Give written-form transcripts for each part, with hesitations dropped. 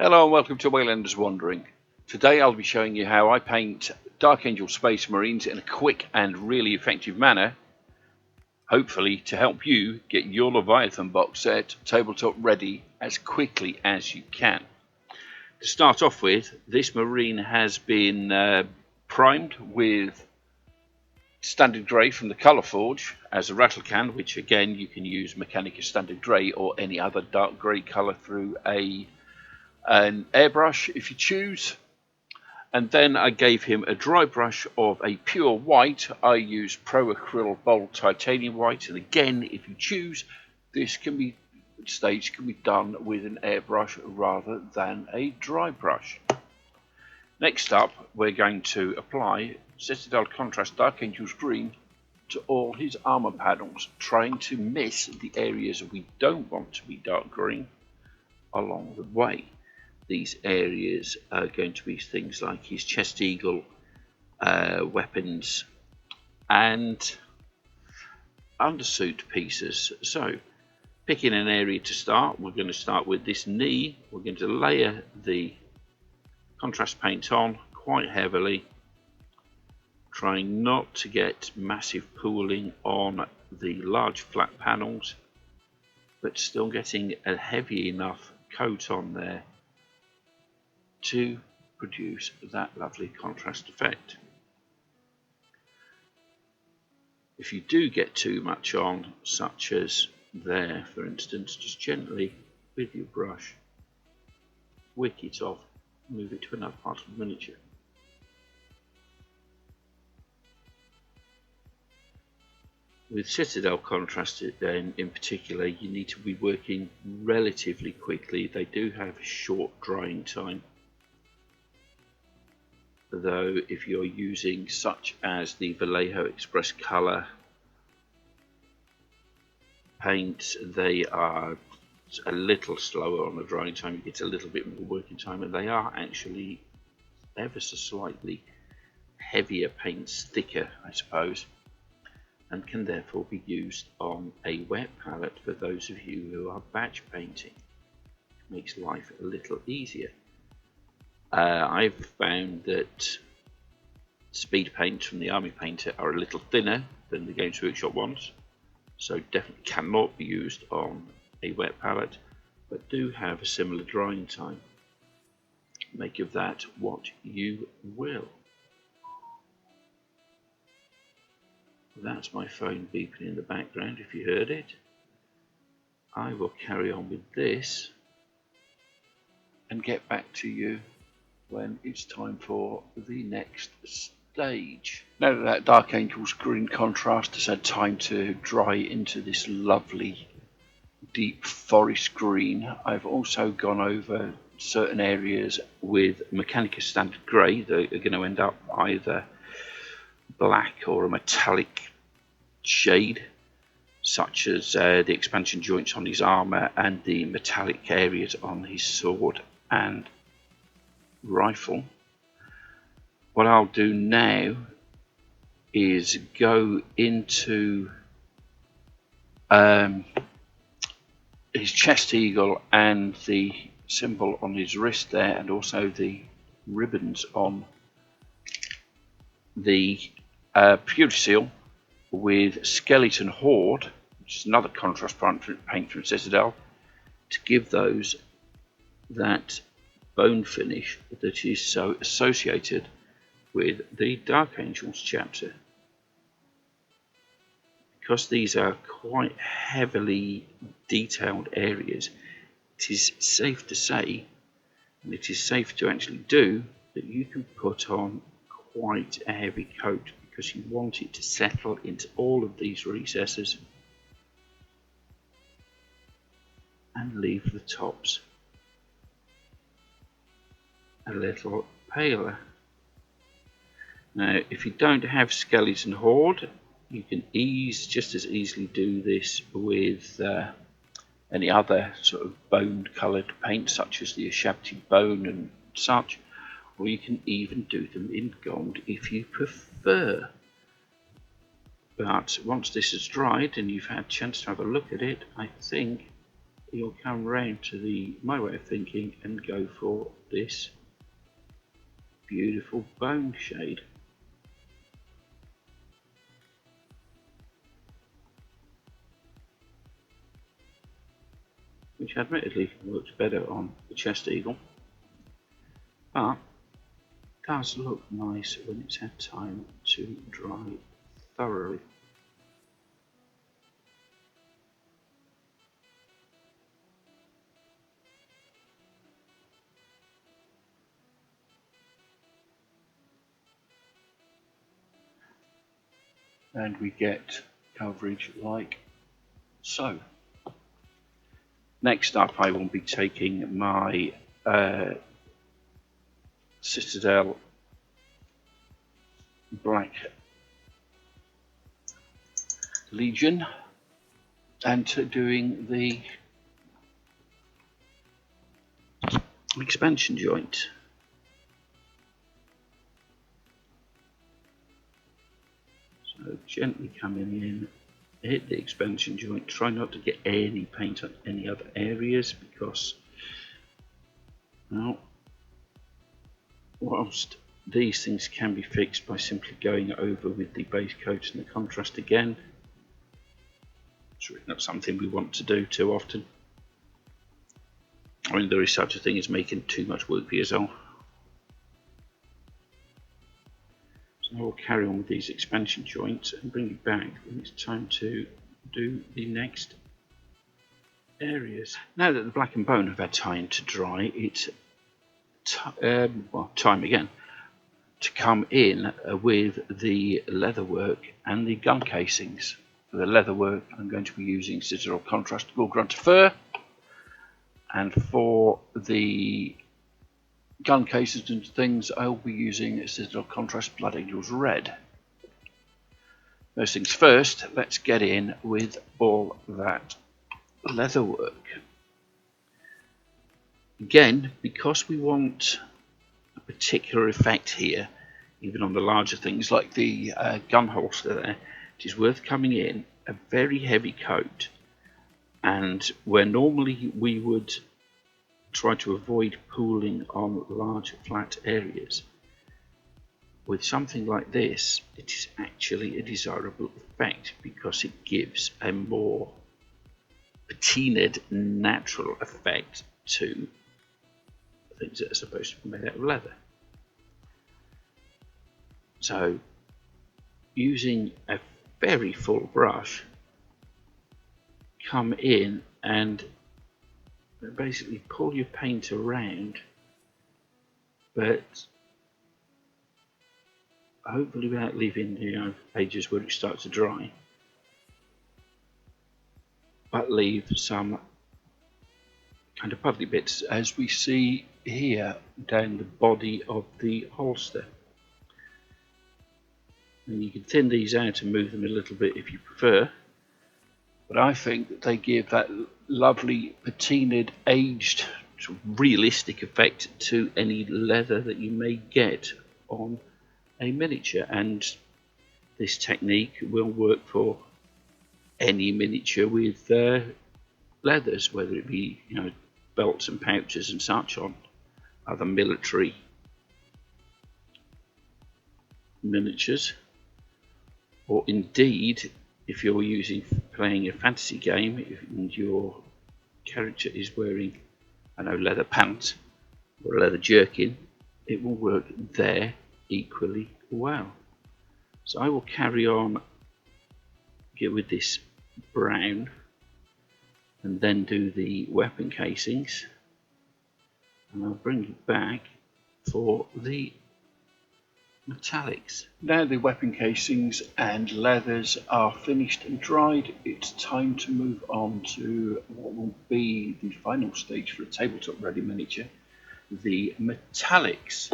Hello and welcome to Waylander's Wandering. Today I'll be showing you how I paint Dark Angel Space Marines in a quick and really effective manner, hopefully to help you get your Leviathan box set tabletop ready as quickly as you can. To start off with, this Marine has been primed with Standard Grey from the Colour Forge as a rattle can, which again you can use Mechanica Standard Grey or any other dark grey colour through an airbrush if you choose. And then I gave him a dry brush of a pure white. I use Pro Acryl Bold Titanium White, and again, if you choose, this stage can be done with an airbrush rather than a dry brush. Next up, we're going to apply Citadel Contrast Dark Angels Green to all his armor panels, trying to miss the areas we don't want to be dark green along the way. These areas are going to be things like his chest eagle, weapons, and undersuit pieces. So, picking an area to start, we're going to start with this knee. We're going to layer the contrast paint on quite heavily, trying not to get massive pooling on the large flat panels, but still getting a heavy enough coat on there to produce that lovely contrast effect. If you do get too much on, such as there for instance, just gently with your brush wick it off, move it to another part of the miniature. With Citadel contrast then in particular, you need to be working relatively quickly. They do have a short drying time, though if you're using such as the Vallejo Express Color paints, they are a little slower on the drying time. You get a little bit more working time, and they are actually ever so slightly heavier paints, thicker I suppose, and can therefore be used on a wet palette for those of you who are batch painting. It makes life a little easier. I've found that speed paints from the Army Painter are a little thinner than the Games Workshop ones, so definitely cannot be used on a wet palette, but do have a similar drying time. Make of that what you will. That's my phone beeping in the background if you heard it. I will carry on with this and get back to you when it's time for the next stage. Now that Dark Angel's green contrast has had time to dry into this lovely deep forest green, I've also gone over certain areas with Mechanica Standard Grey that are going to end up either black or a metallic shade, such as the expansion joints on his armor and the metallic areas on his sword and rifle. What I'll do now is go into his chest eagle and the symbol on his wrist there, and also the ribbons on the Purity Seal with Skeleton Horde, which is another contrast paint from Citadel, to give those that bone finish that is so associated with the Dark Angels chapter. Because these are quite heavily detailed areas, it is safe to say, and it is safe to actually do, that you can put on quite a heavy coat, because you want it to settle into all of these recesses and leave the tops a little paler. Now, if you don't have Skeleton Horde, you can just as easily do this with any other sort of bone coloured paint, such as the Ashabti bone and such, or you can even do them in gold if you prefer. But once this is dried and you've had a chance to have a look at it, I think you'll come round to my way of thinking and go for this beautiful bone shade. Which admittedly works better on the chest eagle, but does look nice when it's had time to dry thoroughly. And we get coverage like so. Next up, I will be taking my Citadel Black Legion and doing the expansion joint. So gently coming in, hit the expansion joint, try not to get any paint on any other areas because, well, whilst these things can be fixed by simply going over with the base coat and the contrast again, it's really not something we want to do too often. I mean, there is such a thing as making too much work for yourself. So I will carry on with these expansion joints and bring it back when it's time to do the next areas. Now that the black and bone have had time to dry, it's time again to come in with the leatherwork and the gun casings. For the leatherwork, I'm going to be using Citadel Contrast Ghoul-Grunter Fur, and for the gun cases and things, I'll be using Citadel Contrast Blood Angels Red. Those things first, let's get in with all that leatherwork. Again, because we want a particular effect here, even on the larger things like the gun holster there, it is worth coming in a very heavy coat, and where normally we would try to avoid pooling on large flat areas, with something like this, it is actually a desirable effect because it gives a more patinaed, natural effect to things that are supposed to be made out of leather. So, using a very full brush, come in and basically pull your paint around, but hopefully without leaving pages where it starts to dry, but leave some kind of puddly bits, as we see here down the body of the holster. And you can thin these out and move them a little bit if you prefer, but I think that they give that lovely patinaed, aged, sort of realistic effect to any leather that you may get on a miniature, and this technique will work for any miniature with leathers, whether it be belts and pouches and such on other military miniatures, or indeed if you're playing a fantasy game and your character is wearing leather pants or a leather jerkin, it will work there equally well. So I will carry on, get with this brown, and then do the weapon casings, and I'll bring it back for the metallics. Now the weapon casings and leathers are finished and dried, it's time to move on to what will be the final stage for a tabletop ready miniature, the metallics.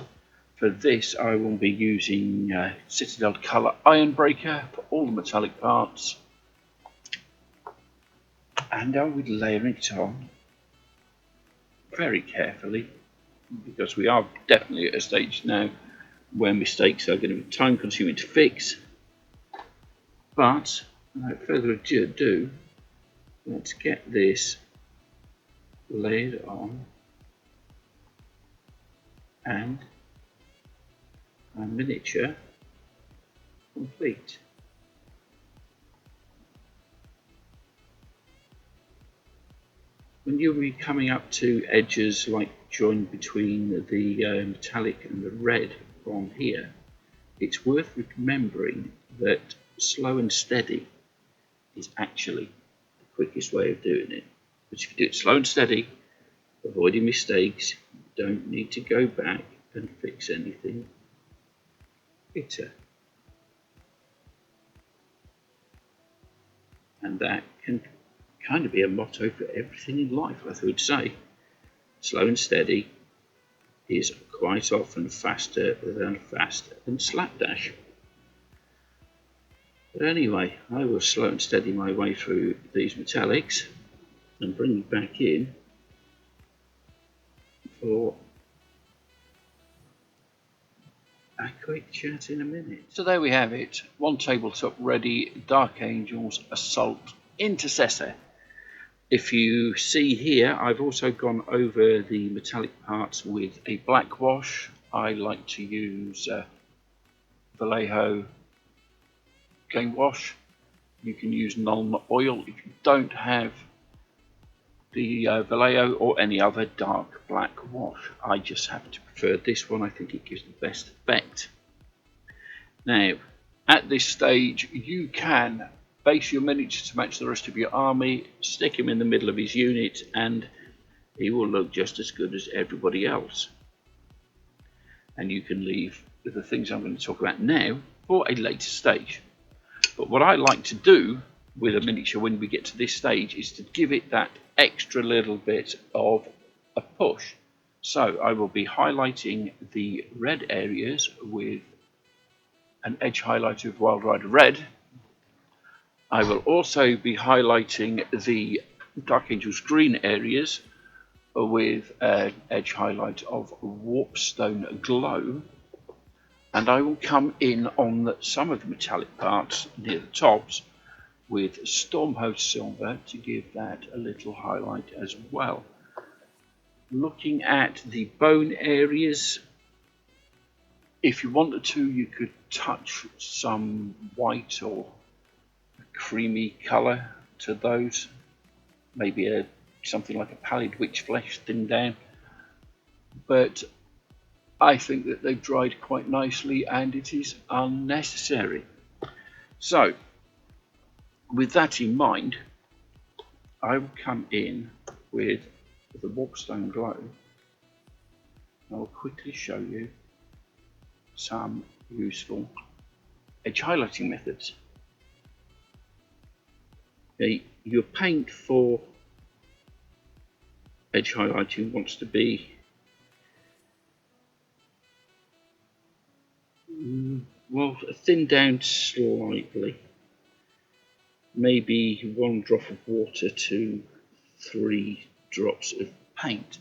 For this I will be using Citadel Colour Ironbreaker for all the metallic parts, and I will be layering it on very carefully, because we are definitely at a stage now where mistakes are going to be time consuming to fix. But without further ado, let's get this lay it on, and our miniature complete. When you'll be coming up to edges like join between the metallic and the red on here, it's worth remembering that slow and steady is actually the quickest way of doing it. But if you do it slow and steady, avoiding mistakes, you don't need to go back and fix anything bitter. And that can kind of be a motto for everything in life, I would say. Slow and steady is quite often faster than fast and slapdash. But anyway, I will slow and steady my way through these metallics and bring you back in for a quick chat in a minute. So there we have it, one tabletop ready, Dark Angels Assault Intercessor. If you see here, I've also gone over the metallic parts with a black wash. I like to use Vallejo game wash. You can use non-oil if you don't have the Vallejo or any other dark black wash. I just happen to prefer this one. I think it gives the best effect. Now, at this stage, you can base your miniature to match the rest of your army, stick him in the middle of his unit, and he will look just as good as everybody else. And you can leave the things I'm going to talk about now for a later stage. But what I like to do with a miniature when we get to this stage is to give it that extra little bit of a push. So I will be highlighting the red areas with an edge highlighter of Wild Rider Red. I will also be highlighting the Dark Angels green areas with an edge highlight of Warpstone Glow, and I will come in on some of the metallic parts near the tops with Stormhost Silver to give that a little highlight as well. Looking at the bone areas, if you wanted to, you could touch some white or creamy colour to those, maybe something like a pallid witch flesh thinned down, but I think that they've dried quite nicely and it is unnecessary. So with that in mind, I will come in with the Warpstone Glow. I will quickly show you some useful edge highlighting methods. Your paint for edge highlighting wants to be well thinned down slightly, maybe 1 drop of water to 3 drops of paint.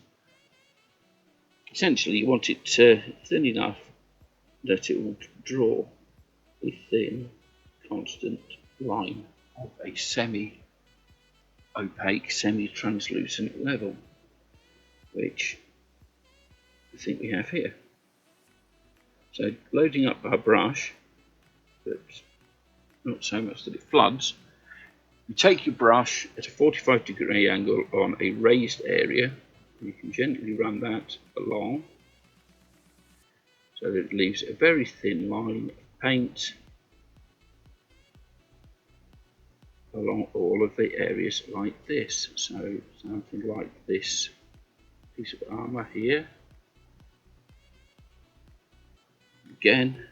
Essentially, you want it thin enough that it will draw a thin, constant line of a semi-opaque, semi-translucent level, which I think we have here. So loading up our brush, but not so much that it floods, you take your brush at a 45-degree angle on a raised area. You can gently run that along so that it leaves a very thin line of paint along all of the areas like this. So something like this piece of armour here. Again,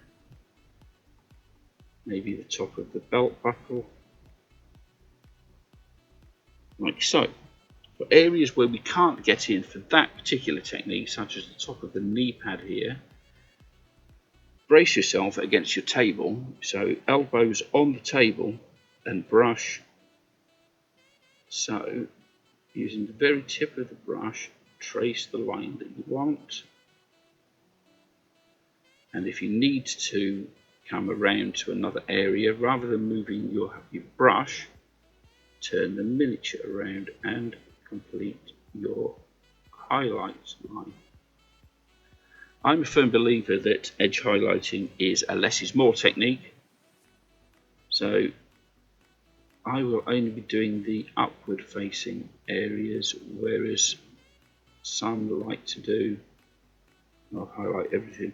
maybe the top of the belt buckle, like so. For areas where we can't get in for that particular technique, such as the top of the knee pad here, brace yourself against your table, so elbows on the table and brush. So, using the very tip of the brush, trace the line that you want. And if you need to come around to another area, rather than moving your brush, turn the miniature around and complete your highlights line. I'm a firm believer that edge highlighting is a less is more technique, so I will only be doing the upward facing areas, whereas some like to do, I'll highlight everything.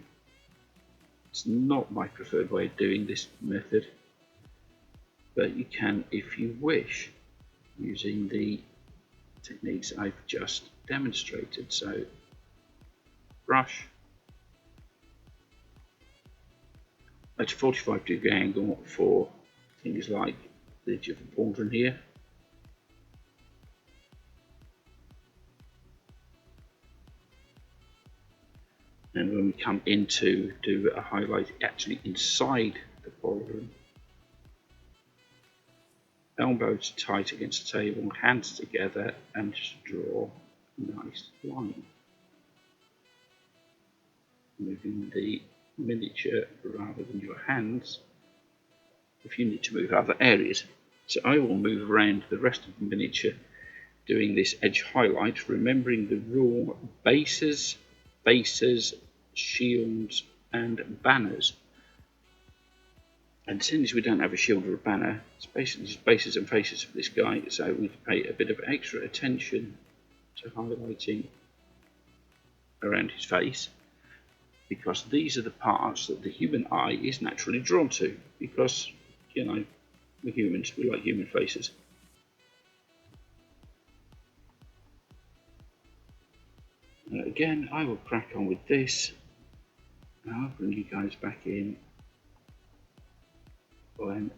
It's not my preferred way of doing this method, but you can, if you wish, using the techniques I've just demonstrated. So brush at a 45-degree angle for things like the edge of the pauldron here. And when we come in to do a highlight actually inside the pauldron, elbows tight against the table, hands together, and just draw a nice line. Moving the miniature rather than your hands if you need to move other areas. So I will move around the rest of the miniature doing this edge highlight, remembering the rule: bases, faces, shields and banners. And since we don't have a shield or a banner, it's basically just bases and faces for this guy, so we pay a bit of extra attention to highlighting around his face, because these are the parts that the human eye is naturally drawn to, because, you know, we're humans, we like human faces. And again, I will crack on with this, and I'll bring you guys back in when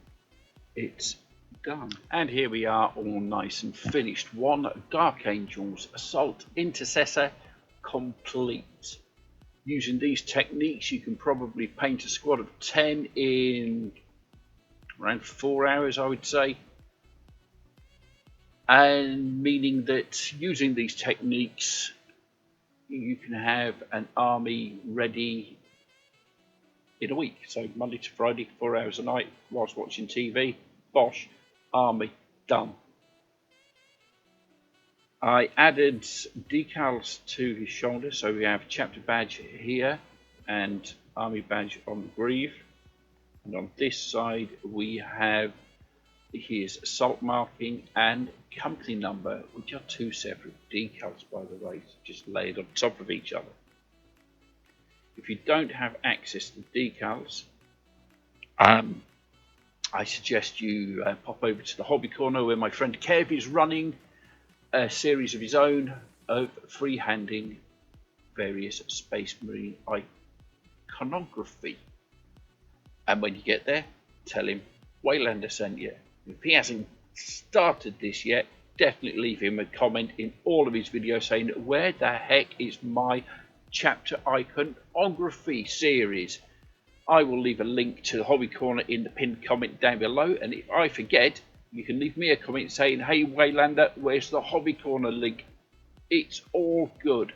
it's done. And here we are, all nice and finished. One Dark Angels Assault Intercessor complete. Using these techniques, you can probably paint a squad of 10 in around 4 hours, I would say. And meaning that using these techniques, you can have an army ready in a week. So Monday to Friday, 4 hours a night, whilst watching TV, bosh, army done. I added decals to his shoulder, so we have chapter badge here and army badge on the greave, and on this side we have his assault marking and company number, which are two separate decals, by the way, just laid on top of each other. If you don't have access to decals, I suggest you pop over to the hobby corner, where my friend Kev is running a series of his own of freehanding various Space Marine iconography. And when you get there, tell him Waylander sent you. If he hasn't started this yet, definitely leave him a comment in all of his videos saying, where the heck is my chapter iconography series? I will leave a link to the hobby corner in the pinned comment down below, and if I forget, you can leave me a comment saying, hey Waylander, where's the hobby corner link? It's all good.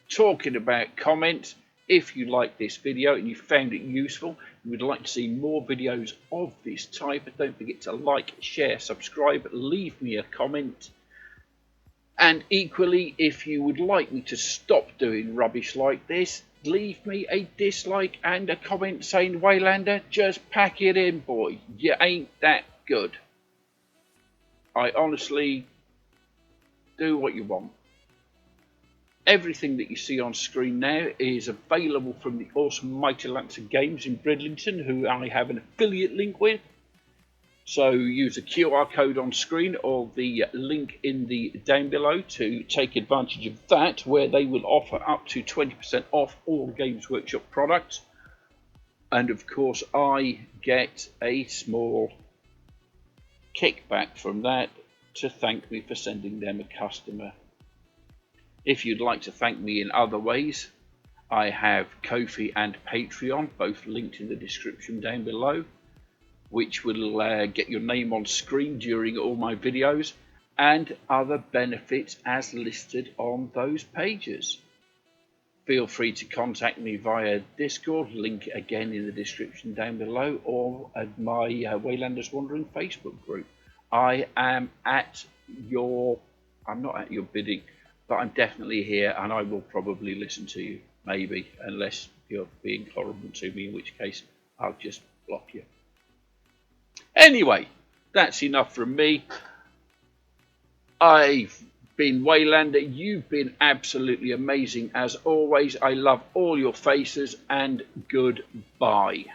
Talking about comments, if you like this video and you found it useful, you would like to see more videos of this type, don't forget to like, share, subscribe, leave me a comment. And equally, if you would like me to stop doing rubbish like this, leave me a dislike and a comment saying, Waylander, just pack it in, boy. You ain't that good. I honestly do what you want. Everything that you see on screen now is available from the awesome Mighty Lancer Games in Bridlington, who I have an affiliate link with. So use the QR code on screen or the link in the down below to take advantage of that, where they will offer up to 20% off all Games Workshop products. And of course, I get a small kickback from that to thank me for sending them a customer. If you'd like to thank me in other ways, I have Ko-fi and Patreon, both linked in the description down below, which will get your name on screen during all my videos, and other benefits as listed on those pages. Feel free to contact me via Discord, link again in the description down below, or at my Waylanders Wandering Facebook group. I am at your I'm not at your bidding, but I'm definitely here and I will probably listen to you, maybe, unless you're being horrible to me, in which case I'll just block you. Anyway, that's enough from me. I've been Waylander. You've been absolutely amazing as always. I love all your faces, and goodbye.